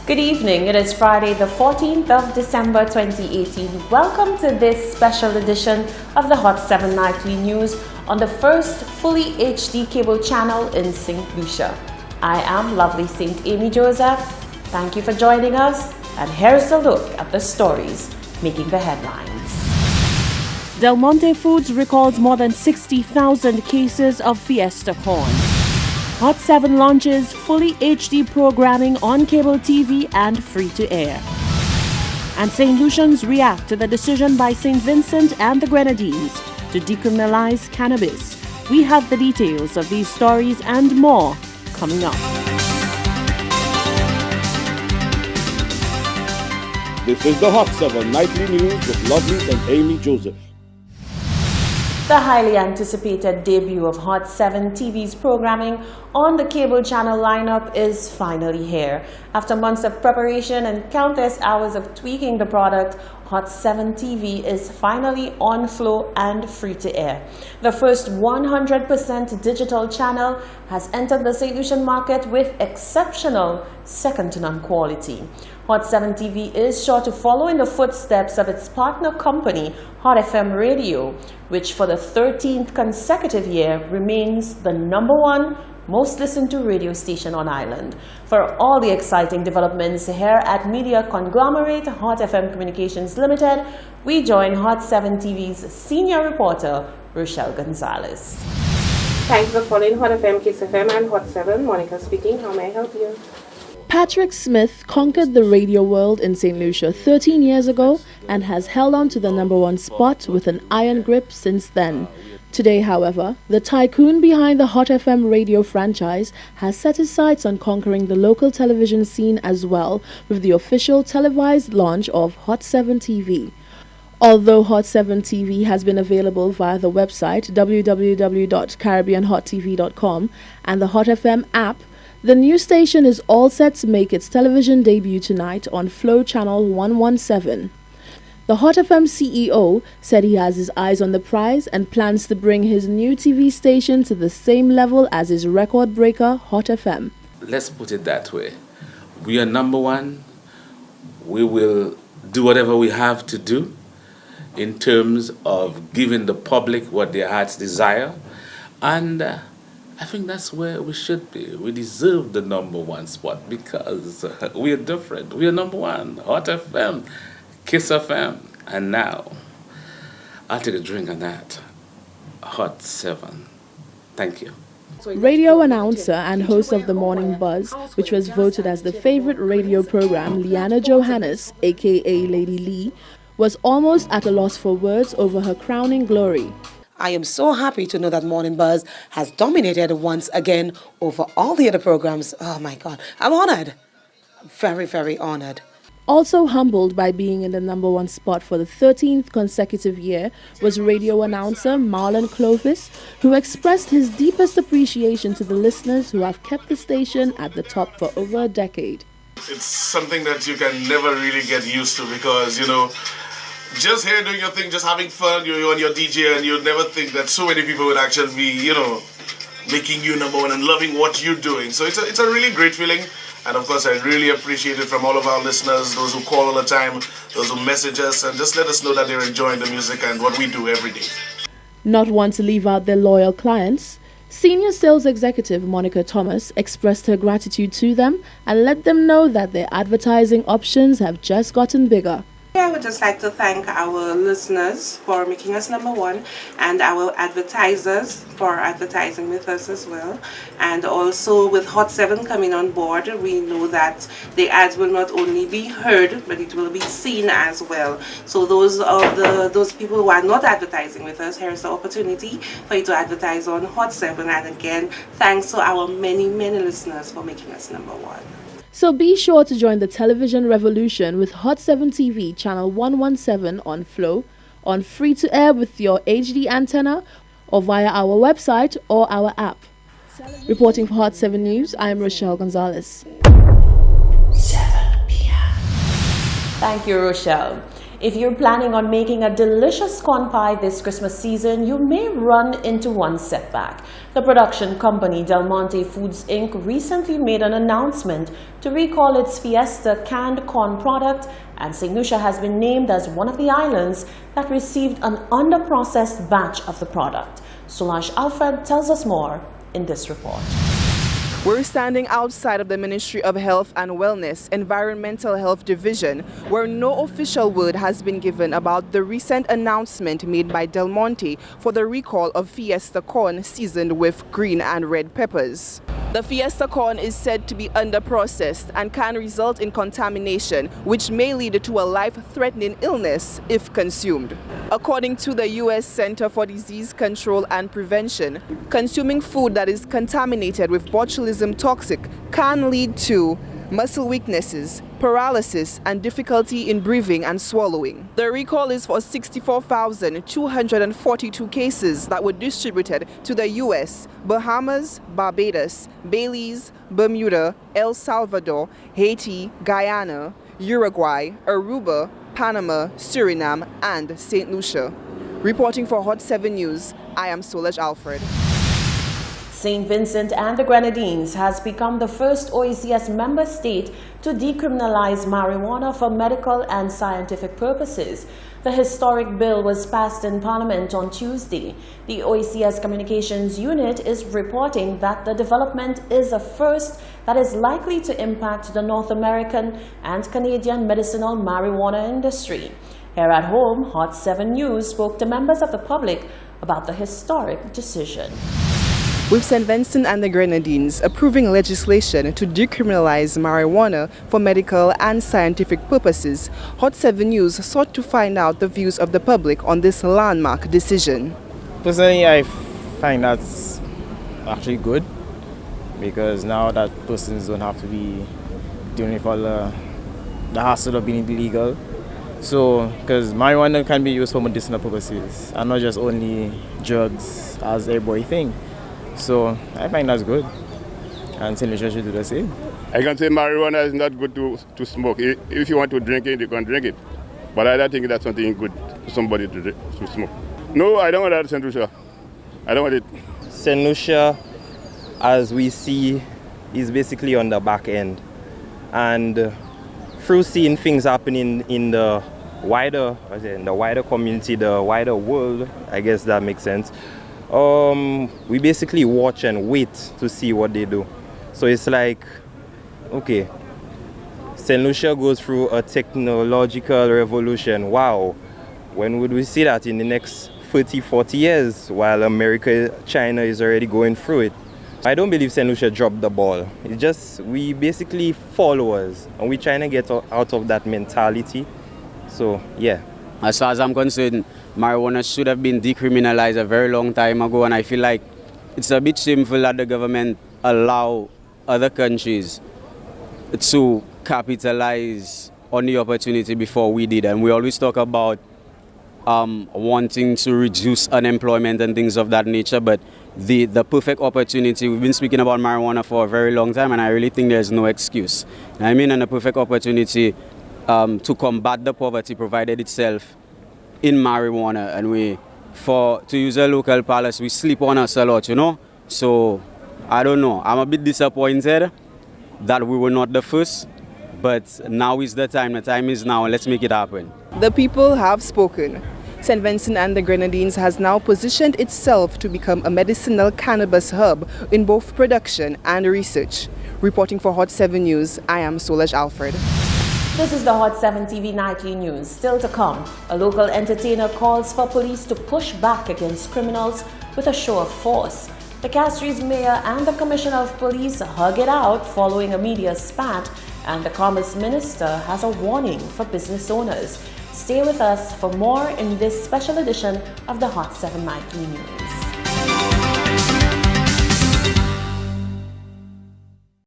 Good evening. It is Friday, the 14th of December 2018. Welcome to this special edition of the Hot 7 Nightly News on the first fully HD cable channel in St. Lucia. I am lovely St. Amy Joseph. Thank you for joining us, and here's a look at the stories making the headlines. Del Monte Foods records more than 60,000 cases of Fiesta corn. Hot 7 launches fully HD programming on cable TV and free-to-air. And St. Lucians react to the decision by St. Vincent and the Grenadines to decriminalize cannabis. We have the details of these stories and more coming up. This is the Hot 7 Nightly News with Lovely and Amy Joseph. The highly anticipated debut of Hot 7 TV's programming on the cable channel lineup is finally here. After months of preparation and countless hours of tweaking the product, Hot 7 TV is finally on flow and free to air. The first 100% digital channel has entered the St. Lucian market with exceptional second-to-none quality. Hot 7 TV is sure to follow in the footsteps of its partner company, Hot FM Radio, which for the 13th consecutive year remains the #1 most listened to radio station on island. For all the exciting developments here at media conglomerate Hot FM Communications Limited, we join Hot 7 TV's senior reporter, Rochelle Gonzalez. Thank you for calling Hot FM, Kiss FM, and Hot 7. Monica speaking. How may I help you? Patrick Smith conquered the radio world in St. Lucia 13 years ago and has held on to the #1 spot with an iron grip since then. Today, however, the tycoon behind the Hot FM radio franchise has set his sights on conquering the local television scene as well with the official televised launch of Hot 7 TV. Although Hot 7 TV has been available via the website www.caribbeanhottv.com and the Hot FM app, the new station is all set to make its television debut tonight on Flow Channel 117. The Hot FM CEO said he has his eyes on the prize and plans to bring his new TV station to the same level as his record breaker Hot FM. Let's put it that way. We are #1. We will do whatever we have to do in terms of giving the public what their hearts desire. And I think that's where we should be. We deserve the #1 spot because we are different. We are #1. Hot FM, Kiss FM, and now I'll take a drink on that. Hot 7. Thank you. Radio announcer and host of The Morning Buzz, which was voted as the favorite radio program, Leanna Johannes, aka Lady Lee, was almost at a loss for words over her crowning glory. I am so happy to know that Morning Buzz has dominated once again over all the other programs. Oh my God, I'm honored. Very, very honored. Also humbled by being in the #1 spot for the 13th consecutive year was radio announcer Marlon Clovis, who expressed his deepest appreciation to the listeners who have kept the station at the top for over a decade. It's something that you can never really get used to because, just here doing your thing, just having fun, you're on your DJ, and you'd never think that so many people would actually be, making you #1 and loving what you're doing. So it's a really great feeling. And of course, I really appreciate it from all of our listeners, those who call all the time, those who message us, and just let us know that they're enjoying the music and what we do every day. Not one to leave out their loyal clients, Senior Sales Executive Monica Thomas expressed her gratitude to them and let them know that their advertising options have just gotten bigger. I would just like to thank our listeners for making us #1 and our advertisers for advertising with us as well. And also with Hot 7 coming on board, we know that the ads will not only be heard, but it will be seen as well. So those people who are not advertising with us, here's the opportunity for you to advertise on Hot 7. And again, thanks to our many, many listeners for making us #1. So be sure to join the television revolution with Hot 7 TV channel 117 on Flow, on free-to-air with your HD antenna, or via our website or our app. Reporting for Hot 7 News, I am Rochelle Gonzalez. 7 p.m. Thank you, Rochelle. If you're planning on making a delicious corn pie this Christmas season, you may run into one setback. The production company Del Monte Foods Inc. recently made an announcement to recall its Fiesta canned corn product, and St. Lucia has been named as one of the islands that received an under-processed batch of the product. Solange Alfred tells us more in this report. We're standing outside of the Ministry of Health and Wellness Environmental Health Division, where no official word has been given about the recent announcement made by Del Monte for the recall of Fiesta corn seasoned with green and red peppers. The Fiesta corn is said to be under-processed and can result in contamination, which may lead to a life-threatening illness if consumed. According to the U.S. Center for Disease Control and Prevention, consuming food that is contaminated with botulism toxic can lead to muscle weaknesses, paralysis, and difficulty in breathing and swallowing. The recall is for 64,242 cases that were distributed to the U.S., Bahamas, Barbados, Belize, Bermuda, El Salvador, Haiti, Guyana, Uruguay, Aruba, Panama, Suriname, and St. Lucia. Reporting for Hot 7 News, I am Solange Alfred. St. Vincent and the Grenadines has become the first OECS member state to decriminalize marijuana for medical and scientific purposes. The historic bill was passed in Parliament on Tuesday. The OECS Communications Unit is reporting that the development is a first that is likely to impact the North American and Canadian medicinal marijuana industry. Here at home, Hot 7 News spoke to members of the public about the historic decision. With St. Vincent and the Grenadines approving legislation to decriminalize marijuana for medical and scientific purposes, Hot 7 News sought to find out the views of the public on this landmark decision. Personally, I find that's actually good, because now that persons don't have to be doing it for the hassle of being illegal. So, because marijuana can be used for medicinal purposes and not just only drugs as everybody thinks. So I find that's good, and St. Lucia should do the same. I can say marijuana is not good to smoke. If you want to drink it, you can drink it. But I don't think that's something good for somebody to smoke. No, I don't want that St. Lucia. I don't want it. St. Lucia, as we see, is basically on the back end. And through seeing things happening in the wider community, the wider world, I guess that makes sense. We basically watch and wait to see what they do. So it's like, okay, St. Lucia goes through a technological revolution. Wow, when would we see that in the next 30, 40 years, while America, China is already going through it? I don't believe St. Lucia dropped the ball. It's just, we basically followers, and we're trying to get out of that mentality. So, yeah. As far as I'm concerned, marijuana should have been decriminalized a very long time ago, and I feel like it's a bit shameful that the government allow other countries to capitalize on the opportunity before we did. And we always talk about wanting to reduce unemployment and things of that nature, but the perfect opportunity, we've been speaking about marijuana for a very long time, and I really think there's no excuse. I mean, and the perfect opportunity to combat the poverty provided itself in marijuana, and to use a local palace, we sleep on us a lot, you know. So I don't know, I'm a bit disappointed that we were not the first, but now is the time is now, let's make it happen. The people have spoken. St. Vincent and the Grenadines has now positioned itself to become a medicinal cannabis hub in both production and research. Reporting for Hot 7 News, I am Solange Alfred. This is the Hot 7 TV Nightly News. Still to come, a local entertainer calls for police to push back against criminals with a show of force. The Castries mayor and the commissioner of police hug it out following a media spat, and the commerce minister has a warning for business owners. Stay with us for more in this special edition of the Hot 7 Nightly News.